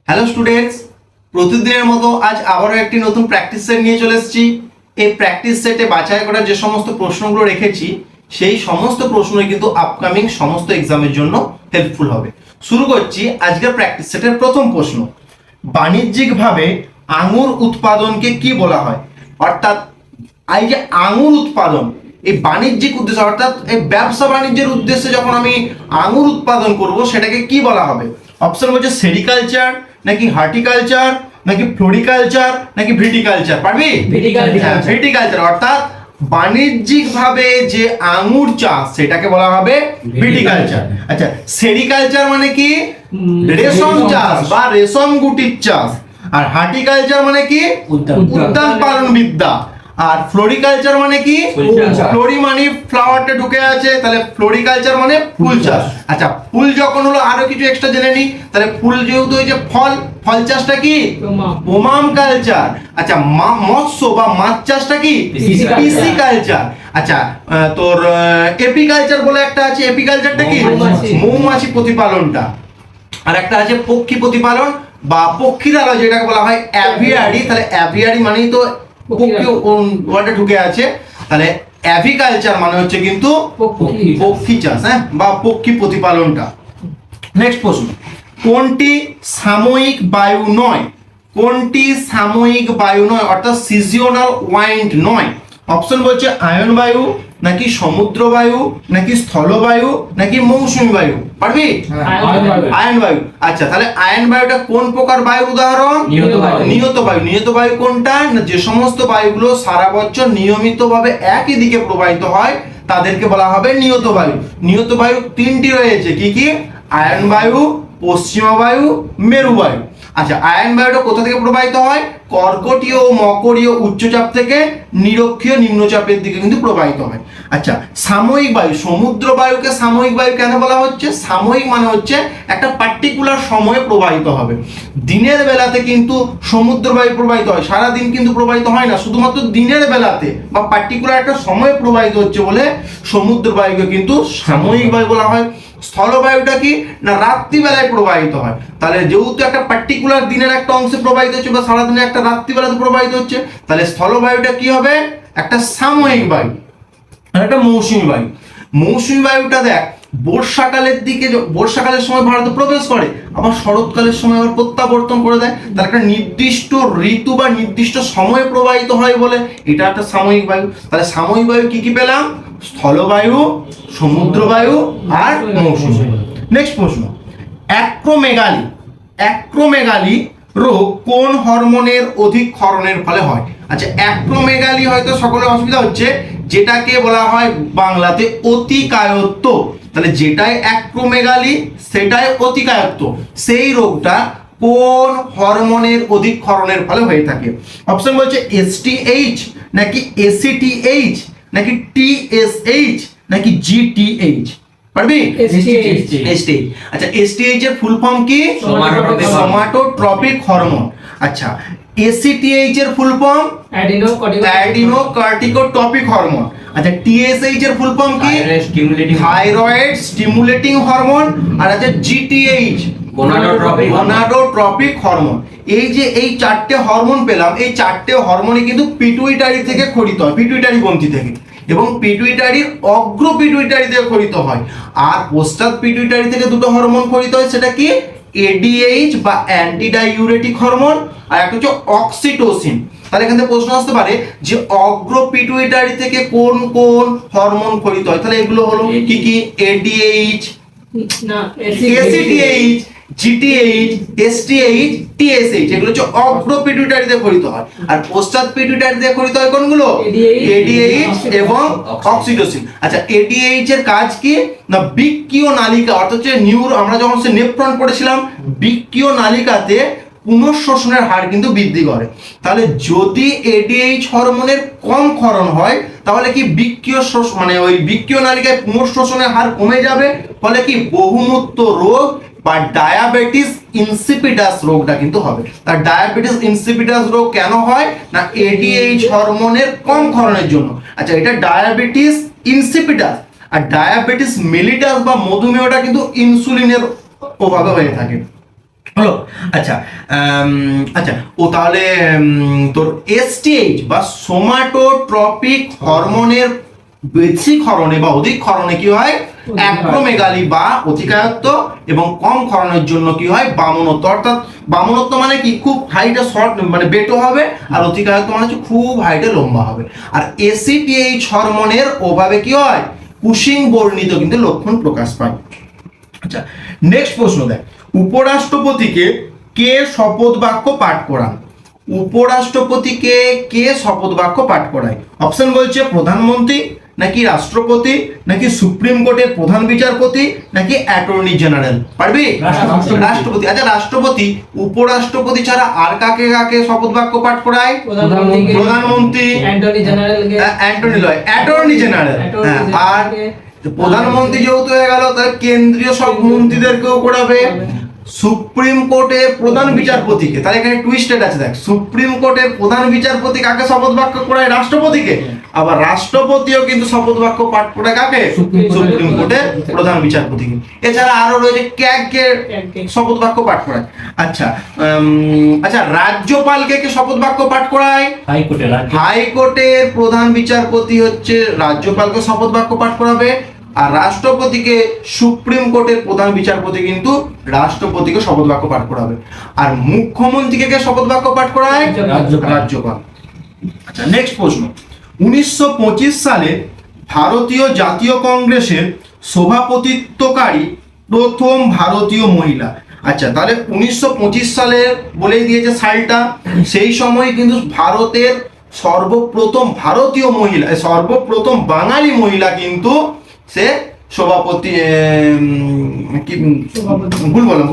Hello students, প্রতিদিনের মতো আজ আবারও একটি নতুন প্র্যাকটিস সেট নিয়ে চলে এসেছি। এই প্র্যাকটিস সেটে বাছাই করা যে সমস্ত প্রশ্নগুলো রেখেছি সেই সমস্ত প্রশ্নই কিন্তু আপকামিং সমস্ত এক্সামের জন্য হেল্পফুল হবে। শুরু করছি আজকের প্র্যাকটিস সেটের প্রথম প্রশ্ন। বাণিজ্যিকভাবে আঙুর উৎপাদনকে কি বলা হয়? অর্থাৎ এই যে আঙুর উৎপাদন, এই বাণিজ্যিক উদ্দেশ্য অর্থাৎ এই ব্যবসা বাণিজ্যের উদ্দেশ্যে যখন আমি আঙুর উৎপাদন করব সেটাকে কি বলা হবে? অপশন হচ্ছে সেরিকালচার, নাকি হর্টিকালচার, নাকি ফ্লোরিকালচার, নাকি ভিটিকালচার। পারবি? ভিটিকালচার অর্থাৎ বাণিজ্যিকভাবে যে আঙুর চাষ সেটাকে বলা হবে ভিটিকালচার। আচ্ছা, সেরিকালচার মানে কি? রেশম চাষ বা রেশম গুটির চাষ। আর হর্টিকালচার মানে কি? উদ্যান পালন বিদ্যা। আর ফ্লোরিকালচার মানে কি? ফ্লোরি মানে ফ্লাওয়ারটা ঢুকে আছে, তাহলে ফ্লোরিকালচার মানে ফুল চাষ। আচ্ছা, ফুল যখন হলো আরো কিছু এক্সট্রা জেনে নিই, তাহলে ফুল যেহেতু ওই যে ফল চাষটা কি? পোমাম কালচার। আচ্ছা, মৎস্য বা মাছ চাষটা কি? পিসিকালচার। আচ্ছা, তোর এপিকালচার বলে একটা আছে, এপিকালচারটা কি? মৌমাছি প্রতিপালনটা। আর একটা আছে পক্ষী প্রতিপালন বা পক্ষীরালয়, যেটাকে বলা হয় অ্যাভিয়ারি। তাহলে অ্যাভিয়ারি মানেই তো পক্ষী ওয়ার্ডে ঢুকে আছে, তাহলে অ্যাভিকালচার মানে হচ্ছে কিন্তু পক্ষী চাষ, হ্যাঁ, বা পক্ষী প্রতিপালনটা। নেক্সট প্রশ্ন, কোনটি সাময়িক বায়ু নয়? কোনটি সাময়িক বায়ু নয় অর্থাৎ সিজনাল ওয়াইন্ড নয়? অপশন বলছে আয়ন বায়ু, নাকি সমুদ্র বায়ু, নাকি স্থলবায়ু, নাকি মৌসুমী বায়ু। পারবি? আয়ন বায়ু। আচ্ছা, তাহলে আয়ন বায়ুটা কোন প্রকার বায়ুর উদাহরণ? নিয়ত বায়ু। নিয়ত বায়ু কোনটা? না, যে সমস্ত বায়ুগুলো সারা বছর নিয়মিতভাবে একই দিকে প্রবাহিত হয় তাদেরকে বলা হবে নিয়ত বায়ু। নিয়ত বায়ু তিনটি রয়েছে, কি কি? আয়ন বায়ু, পশ্চিমা বায়ু, মেরু বায়ু। আচ্ছা, আয়ন বায়ুটা কোথা থেকে প্রবাহিত হয়? কর্কটীয় ও মকরীয় উচ্চচাপ থেকে নিরক্ষীয় নিম্নচাপের দিকে কিন্তু প্রবাহিত হয়। আচ্ছা, সাময়িক বায়ু, সমুদ্র বায়ুকে সাময়িক বায়ু কেন বলা হচ্ছে? সাময়িক মানে হচ্ছে একটা পার্টিকুলার সময়ে প্রবাহিত হবে। দিনের বেলাতে কিন্তু সমুদ্র বায়ু প্রবাহিত হয়, সারা দিন কিন্তু প্রবাহিত হয় না, শুধুমাত্র দিনের বেলাতে বা পার্টিকুলার একটা সময়ে প্রবাহিত হচ্ছে বলে সমুদ্র বায়ুকে কিন্তু সাময়িক বায়ু বলা হয়। স্থলবায়ুটা কি? না, রাত্রিবেলায় প্রবাহিত হয়। তাহলে যেহেতু একটা পার্টিকুলার দিনের একটা অংশে প্রবাহিত হচ্ছে বা সারাদিনে একটা রাত্রিবেলাতে প্রবাহিত হচ্ছে, তাহলে স্থলবায়ুটা কি হবে? একটা সাময়িক বায়ু। আর একটা মৌসুমী বায়ু। মৌসুমী বায়ুটা দেখ বর্ষাকালের দিকে, বর্ষাকালের সময় ভারতে প্রবেশ করে, আবার শরৎকালের সময় আবার প্রত্যাবর্তন করে দেয়। তার একটা নির্দিষ্ট ঋতু বা নির্দিষ্ট সময়ে প্রবাহিত হয় বলে এটা একটা সাময়িক বায়ু। তাহলে সাময়িক বায়ু কি কি পেলাম? স্থলবায়ু, সমুদ্র বায়ু আর মৌসুমী। নেক্সট প্রশ্ন, অ্যাক্রোমেগালি। অ্যাক্রোমেগালি রোগ কোন হরমোনের অধিক ক্ষরণের ফলে হয়? আচ্ছা, অ্যাক্রোমেগালি হয়তো সকলের অসুবিধা হচ্ছে, যেটাকে বলা হয় বাংলাতে অতিকায়ত্ব। তাহলে যেটাই অ্যাক্রোমেগালি সেটাই অতিকায়ত্ব। সেই রোগটা কোন হরমোনের অধিক ক্ষরণের ফলে হয়ে থাকে? অপশন বলছে এসটিএইচ, নাকি এসিটিএইচ, নাকি টিএসএইচ, নাকি জিটিএইচ। পারবি? এসটিএইচ। আচ্ছা, এসটিএইচ এর ফুল ফর্ম কি? Somatotropic hormone. আচ্ছা, এসিটিএইচ এর ফুল ফর্ম অ্যাডিনোকার্টিকোট্রপিক হরমোন। আচ্ছা, টিএসএইচ এর ফুল ফর্ম কি? Thyroid stimulating hormone. আর আছে জিটিএইচ, গোনাডোট্রপিক হরমোন। এই যে এই চারটে হরমোন পেলাম, এই চারটে হরমোনই কিন্তু পিটুইটারি থেকে খরিত হয়, পিটুইটারি গ্রন্থি থেকে, এবং পিটুইটারির অগ্র পিটুইটারি থেকে খরিত হয়। আর পশ্চাৎ পিটুইটারি থেকে দুটো হরমোন খরিত হয়, সেটা কি? এডিএইচ বা অ্যান্টিডাইউরেটিক হরমোন, আর একটা হচ্ছে অক্সিটোসিন। তাহলে এখান থেকে প্রশ্ন আসতে পারে যে অগ্র পিটুইটারি থেকে কোন কোন হরমোন খরিত হয়? তাহলে এগুলো হলো কি কি? ADH, ACTH, GTH, STH, TSH. এগুলো হচ্ছে অগ্র পিটুইটারিতে খরিত হয়। আর পশ্চাৎ পিটুইটারিতে খরিত হয় কোনগুলো? এডিএইচ এবং অক্সিটোসিন। আচ্ছা, এডিএইচ এর কাজ কি? না, বৃক্কীয় নালিকা অর্থাৎ হচ্ছে আমরা যখন নেফ্রন পড়েছিলাম, বৃক্কীয় নালিকাতে পুনঃশোষণের হার কিন্তু বৃদ্ধি করে। তাহলে যদি এডিএইচ হরমোনের কম ক্ষরণ হয় তাহলে কি বৃক্কীয় মানে ওই বৃক্কীয় নালিকায় পুনঃশোষণের হার কমে যাবে, ফলে কি বহুমূত্র রোগ বা ডায়াবেটিস ইনসিপিডাস রোগটা কিন্তু হবে। তার ডায়াবেটিস ইনসিপিডাস রোগ কেন হয়? না, এডিএইচ হরমোনের কম ক্ষরণের জন্য। আচ্ছা, এটা ডায়াবেটিস ইনসিপিডাস। আর ডায়াবেটিস মেলিটাস বা মধুমেহটা কিন্তু ইনসুলিনের প্রভাবে হয়ে থাকে। হলো। আচ্ছা আচ্ছা, ও তাহলে তোর এসটিএইচ বা সোমাটোট্রপিক হরমোনের বেশি ক্ষরণে বা অধিক ক্ষরণে কি হয় অ্যাক্রোমেগালি বা অতিকায়ত্ব, এবং কম ক্ষরণের জন্য কি হয় বামনত্ব। অর্থাৎ বামনত্ব মানে কি খুব হাইটে শর্ট মানে বেটো হবে, আর অতিকায়ত্ব মানে হচ্ছে খুব হাইটে লম্বা হবে। আর এসিটিএইচ হরমোনের অভাবে কি হয় কুশিং বর্ণিত কিন্তু লক্ষণ প্রকাশ পায়। আচ্ছা, নেক্সট প্রশ্ন দেখ, উপরাষ্ট্রপতিকে কে শপথ বাক্য পাঠ করান? উপরাষ্ট্রপতিকে কে শপথ বাক্য পাঠ করায়? অপশন বলছে প্রধানমন্ত্রী, নাকি রাষ্ট্রপতি, নাকি সুপ্রিম কোর্টের প্রধান বিচারপতি, নাকি অ্যাটর্নি জেনারেল? পারবি? রাষ্ট্রপতি। আচ্ছা, রাষ্ট্রপতি উপরাষ্ট্রপতি ছাড়া আর কাকে কাকে শপথ বাক্য পাঠ করায়? প্রধানমন্ত্রী, অ্যাটর্নি লয় অ্যাটর্নি জেনারেল। আর প্রধানমন্ত্রী যেহেতু হয়ে গেল, তার কেন্দ্রীয় সব মন্ত্রীদেরকেও করাবে। সুপ্রিম কোর্টের প্রধান বিচারপতিকে, তাহলে এখানে টুইস্টেড আছে দেখ, সুপ্রিম কোর্টের প্রধান বিচারপতি কাকে শপথ বাক্য করায়? রাষ্ট্রপতিকে। আবার রাষ্ট্রপতিও কিন্তু শপথ বাক্য পাঠ করে কাকে? সুপ্রিম কোর্টের প্রধান বিচারপতিকে। এছাড়া আরো রয়েছে কে শপথ বাক্য পাঠ করায়। আচ্ছা আচ্ছা, রাজ্যপালকে কে শপথ বাক্য পাঠ করায়? হাইকোর্টের প্রধান বিচারপতি হচ্ছে রাজ্যপালকে শপথ বাক্য পাঠ করাবে, আর রাষ্ট্রপতিকে সুপ্রিম কোর্টের প্রধান বিচারপতি কিন্তু রাষ্ট্রপতিকে শপথ বাক্য পাঠ করাবে। আর মুখ্যমন্ত্রীকে কে শপথ বাক্য পাঠ করায়? রাজ্যপাল। আচ্ছা, নেক্সট প্রশ্ন, 1925 সালে ভারতীয় জাতীয় কংগ্রেসের সভাপতিত্বকারী প্রথম ভারতীয় মহিলা। আচ্ছা, তাহলে 1925 সালে বলেই দিয়েছে সালটা, সেই সময় কিন্তু ভারতের সর্বপ্রথম ভারতীয় মহিলা, সর্বপ্রথম বাঙালি মহিলা কিন্তু সে সভাপতি, ভুল বললাম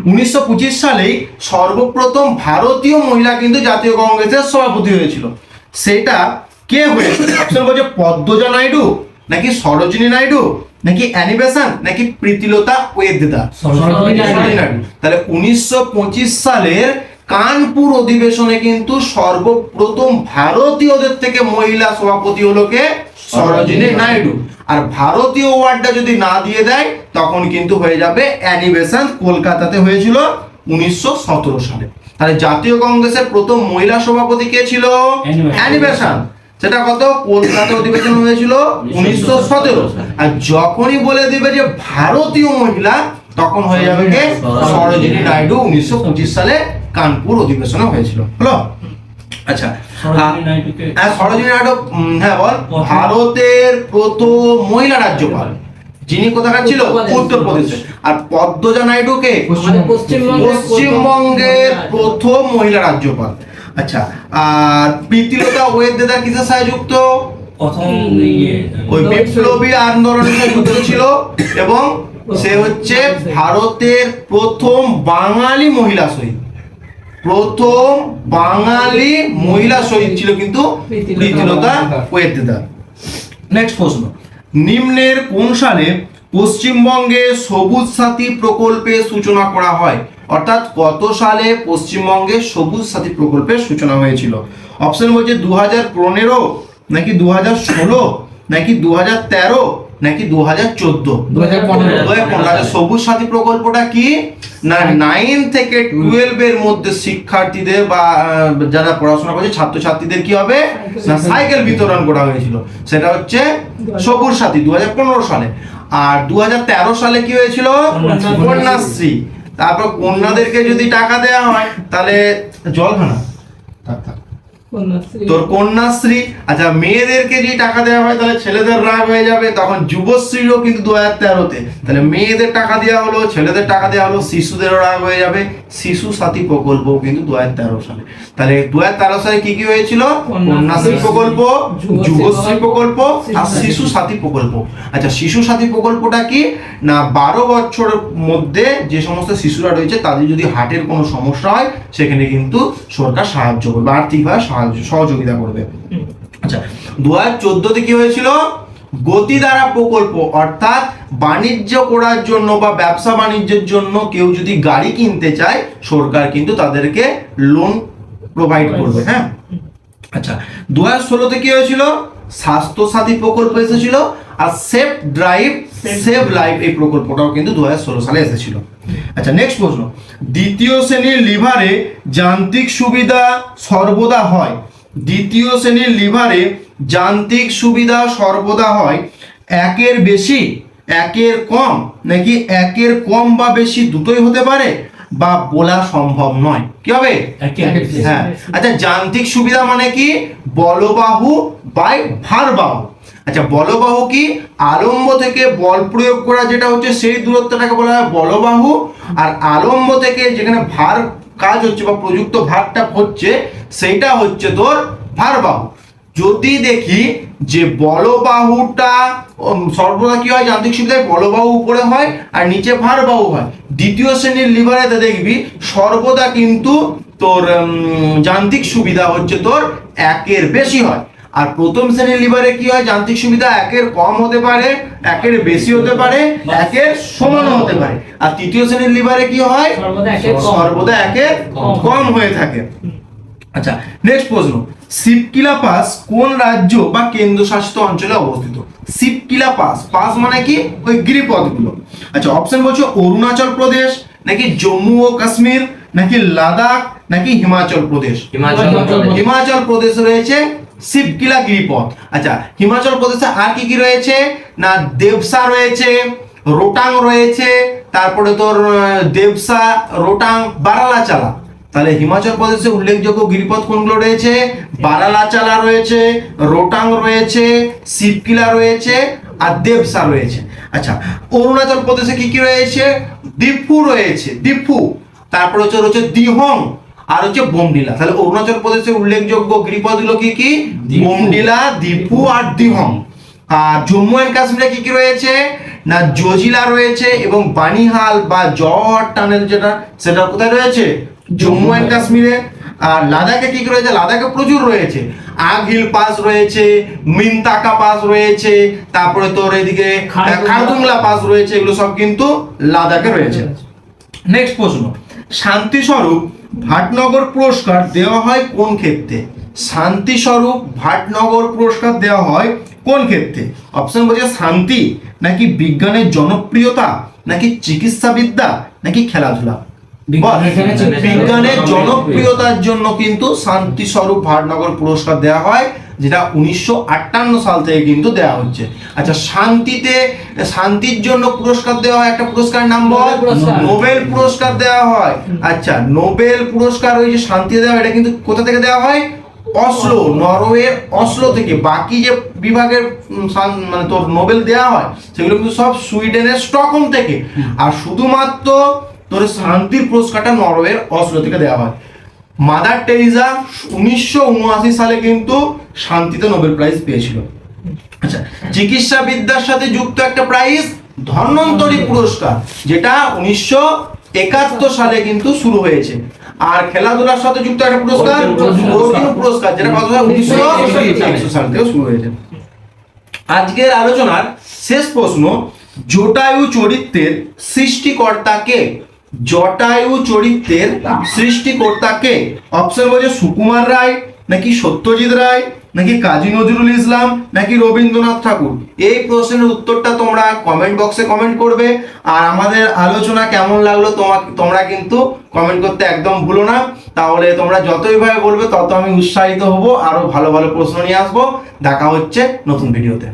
1925 সালেই সর্বপ্রথম ভারতীয় মহিলা কিন্তু জাতীয় কংগ্রেসের সভাপতি হয়েছিল। সেটা কে হয়েছিল? অপশন বলছে পদ্মজা নাইডু, নাকি সরোজিনী নাইডু, নাকি অ্যানি বেসান্ট, নাকি প্রীতিলতা ওয়েদদার? সরোজিনী নাইডু। তাহলে 1925 সালের কানপুর অধিবেশনে কিন্তু সর্বপ্রথম ভারতীয়দের থেকে মহিলা সভাপতি হলো কে? সরোজিনী নাইডু। আর ভারতীয় ওয়ার্ডটা যদি না দিয়ে দেয় তখন কিন্তু হয়ে যাবে অ্যানি বেসান্ট, কলকাতাতে হয়েছিল 1917 সালে। তাহলে জাতীয় কংগ্রেসের প্রথম মহিলা সভাপতি কে ছিল? Annie Besant. সেটা কত? কলকাতা অধিবেশন হয়েছিল 1917। আর যখনই বলে দিবে যে ভারতীয় মহিলা তখন হয়ে যাবে কে? সরোজিনী নাইডু 1925 সালে কানপুর অধিবেশনে হয়েছিল। হলো। আচ্ছা, সরোজিনী নাইডু, হ্যাঁ বল। ভারতের প্রথম মহিলা রাজ্যপাল যিনি কোথাকার ছিল? উত্তরপ্রদেশে। আর পদ্মজা নাইডুকে পশ্চিমবঙ্গের প্রথম মহিলা রাজ্যপাল। আচ্ছা, আর প্রীতিলতা ওয়েদদার কিসের সাথে যুক্ত? ওই বিপ্লবী আন্দোলনের সাথে যুক্ত ছিল, এবং সে হচ্ছে ভারতের প্রথম বাঙালি মহিলা শহীদ। প্রথম বাঙালি মহিলা শহীদ ছিল কিন্তু প্রীতিলতা ওয়েদদার। নেক্সট প্রশ্ন, নিম্নের কোন সালে পশ্চিমবঙ্গে সবুজ সাথী প্রকল্পের সূচনা করা হয়? অর্থাৎ কত সালে পশ্চিমবঙ্গে সবুজ সাথী প্রকল্পের সূচনা হয়েছিল? অপশন বলছে 2015, নাকি 2016, নাকি 2013, নাকি 2014? 2015। সবুজ সাথী প্রকল্পটা কি না 9 থেকে 12 এর মধ্যে শিক্ষার্থীদের বা যারা পড়াশোনা করছে ছাত্রছাত্রীদের কি হবে না সাইকেল বিতরণ করা হয়েছিল। সেটা হচ্ছে সবুজ সাথী 2015 সালে। আর 2013 সালে কি হয়েছিল? কন্যাশ্রী। তারপর কন্যাদেরকে যদি টাকা দেওয়া হয় তাহলে জলখানা তোর কন্যাশ্রী। আচ্ছা, মেয়েদেরকে যদি টাকা দেওয়া হয় তাহলে ছেলেদের রাগ হয়ে যাবে, তখন যুবশ্রীরও কিন্তু 2013-তে। তাহলে মেয়েদের টাকা দেওয়া হলো, ছেলেদের টাকা দেওয়া হলো, শিশুদেরও রাগ হয়ে যাবে। শিশু সাথী প্রকল্প কিন্তু 2013 সালে। তাহলে 2013 সালে কি কি হয়েছিল? কন্যাশ্রী প্রকল্প, যুবশ্রী প্রকল্প, আর শিশু সাথী প্রকল্প। আচ্ছা, শিশু সাথী প্রকল্পটা কি না 12 বছরের মধ্যে যে সমস্ত শিশুরা রয়েছে তাদের যদি হার্টের কোনো সমস্যা হয় সেখানে কিন্তু সরকার সাহায্য করবে, আর্থিকভাবে সহযোগিতা করবে। আচ্ছা, 2014-তে কি হয়েছিল? গতিধারা প্রকল্প, অর্থাৎ বাণিজ্য করার জন্য বা ব্যবসা বাণিজ্যের জন্য কেউ যদি গাড়ি কিনতে চায় সরকার কিন্তু তাদেরকে লোন প্রোভাইড করবে। হ্যাঁ। আচ্ছা, 2016-তে কি হয়েছিল? স্বাস্থ্য সাথী প্রকল্প এসেছিল, আর সেফ ড্রাইভ সেভ লাইফ এই প্রকল্পটাও কিন্তু 2016 সালে এসেছিল। আচ্ছা নেক্সট প্রশ্ন, দ্বিতীয় শ্রেণীর লিভারে যান্ত্রিক সুবিধা সর্বদা হয়, দ্বিতীয় শ্রেণীর লিভারে যান্ত্রিক সুবিধা সর্বদা হয় একের বেশি, একের কম, নাকি একের কম বা বেশি দুটোই হতে পারে, বা বলা সম্ভব নয়। কি হবে? হ্যাঁ। আচ্ছা যান্ত্রিক সুবিধা মানে কি? বলবাহু বাই ভারবাহু। আচ্ছা বলবাহু কি? আলম্ব থেকে বল প্রয়োগ করা যেটা হচ্ছে সেই দূরত্বটাকে বলা হয় বলবাহু, আর আলম্ব থেকে যেখানে ভার কাজ হচ্ছে বা প্রযুক্ত ভারটা হচ্ছে সেইটা হচ্ছে তোর ভারবাহু। যদি দেখি যে বলবাহুটা সর্বদা কি হয় যান্ত্রিক সুবিধায় বলবাহু উপরে হয় আর নিচে ভারবাহু হয়, দ্বিতীয় শ্রেণীর লিভারেতে দেখবি সর্বদা কিন্তু তোর যান্ত্রিক সুবিধা হচ্ছে তোর একের বেশি হয়। আর প্রথম শ্রেণীর লিভারে কি হয়? যান্ত্রিক সুবিধা একের কম হতে পারে, একের বেশি হতে পারে, একের সমান হতে পারে। আর তৃতীয় শ্রেণীর লিভারে কি হয়? সর্বদা একের কম হয়ে থাকে। আচ্ছা নেক্সট প্রশ্ন, শিবকিলা পাস কোন রাজ্য বা কেন্দ্রশাসিত অঞ্চলে অবস্থিত? শিবকিলা পাস, পাস মানে কি? ওই গিরিপথগুলো। আচ্ছা অপশন বলছো অরুণাচল প্রদেশ, নাকি জম্মু ও কাশ্মীর, নাকি লাদাখ, নাকি হিমাচল প্রদেশ? হিমাচল প্রদেশ রয়েছে শিবকিলা গিরিপথ। আচ্ছা হিমাচল প্রদেশে আর কি কি রয়েছে? না দেবসা রয়েছে, রোটাং রয়েছে, তারপরে তোর দেবসা, রোটাং, বারালাচালা। তাহলে হিমাচল প্রদেশে উল্লেখযোগ্য গিরিপথ কোনগুলো রয়েছে? বারালাচালা রয়েছে, রোটাং রয়েছে, শিবকিলা রয়েছে, আর দেবসা রয়েছে। আচ্ছা অরুণাচল প্রদেশে কি কি রয়েছে? দিফু রয়েছে, দিফু, তারপর রয়েছে দিহং, আর হচ্ছে বোমডিলা। তাহলে অরুণাচল প্রদেশে উল্লেখযোগ্য গিরিপথগুলো কি কি? বোমডিলা, দিফু আর দিহং। আর জম্মু এন্ড কাশ্মীরে কি কি রয়েছে? না জজিলা রয়েছে এবং বানিহাল বা জওহর টানেল যেটা, সেটা কোথায় রয়েছে? জম্মু এন্ড কাশ্মীরে। আর লাদাখে কি কি রয়েছে? লাদাখে প্রচুর রয়েছে, আগহিল পাস রয়েছে, মিনতাকা পাস রয়েছে, তারপরে তোর এদিকে খারদুংলা পাস রয়েছে, এগুলো সব কিন্তু লাদাখে রয়েছে। নেক্সট প্রশ্ন, শান্তিস্বরূপ ভাটনগর পুরস্কার দেওয়া হয় কোন ক্ষেত্রে? শান্তিস্বরূপ ভাটনগর পুরস্কার দেওয়া হয় কোন ক্ষেত্রে? অপশন বলছে শান্তি, নাকি বিজ্ঞানের জনপ্রিয়তা, নাকি চিকিৎসাবিদ্যা, নাকি খেলাধুলা? বিজ্ঞানের জনপ্রিয়তার জন্য কিন্তু শান্তিস্বরূপ ভাটনগর পুরস্কার দেওয়া হয়, যেটা 1958 সাল থেকে কিন্তু দেওয়া হচ্ছে। আচ্ছা শান্তির জন্য পুরস্কার দেওয়া হয়, একটা পুরস্কার নাম বল। নোবেল পুরস্কার দেওয়া হয়। আচ্ছা নোবেল পুরস্কার ওই যে শান্তি দেওয়া, এটা কিন্তু কোথা থেকে দেওয়া হয়? অসলো, নরওয়ের অসলো থেকে। বাকি যে বিভাগের মানে তোর নোবেল দেওয়া হয় সেগুলো কিন্তু সব সুইডেনের স্টকহোম থেকে, আর শুধুমাত্র তোর শান্তির পুরস্কারটা নরওয়ের অসলো থেকে দেওয়া হয়। মাদার টেরিজা 1979 সালে কিন্তু শান্তিতে নোবেল প্রাইজ পেয়েছিল। আচ্ছা চিকিৎসা বিদ্যার সাথে যুক্ত একটা প্রাইজ ধন্বন্তরী পুরস্কার, যেটা 1971 সালে কিন্তু শুরু হয়েছে। আর খেলাধুলার সাথে যুক্ত একটা পুরস্কার অর্জুন পুরস্কার, যেটা 1961 সাল থেকে শুরু হয়েছে। আজকের আলোচনার শেষ প্রশ্ন, জটায়ু চরিত্রের সৃষ্টিকর্তা কে? জটায়ু চরিত্রের সৃষ্টিকর্তা কে? অপশন বলছে সুকুমার রায়, নাকি সত্যজিৎ রায়, নাকি কাজী নজরুল ইসলাম, নাকি রবীন্দ্রনাথ ঠাকুর? এই প্রশ্নের উত্তরটা তোমরা কমেন্ট বক্সে কমেন্ট করবে। আর আমাদের আলোচনা কেমন লাগলো তোমরা কিন্তু কমেন্ট করতে একদম ভুলো না। তাহলে তোমরা যতই ভাবে বলবে তত আমি উৎসাহিত হব, আরো ভালো ভালো প্রশ্ন নিয়ে আসবো। দেখা হচ্ছে নতুন ভিডিওতে।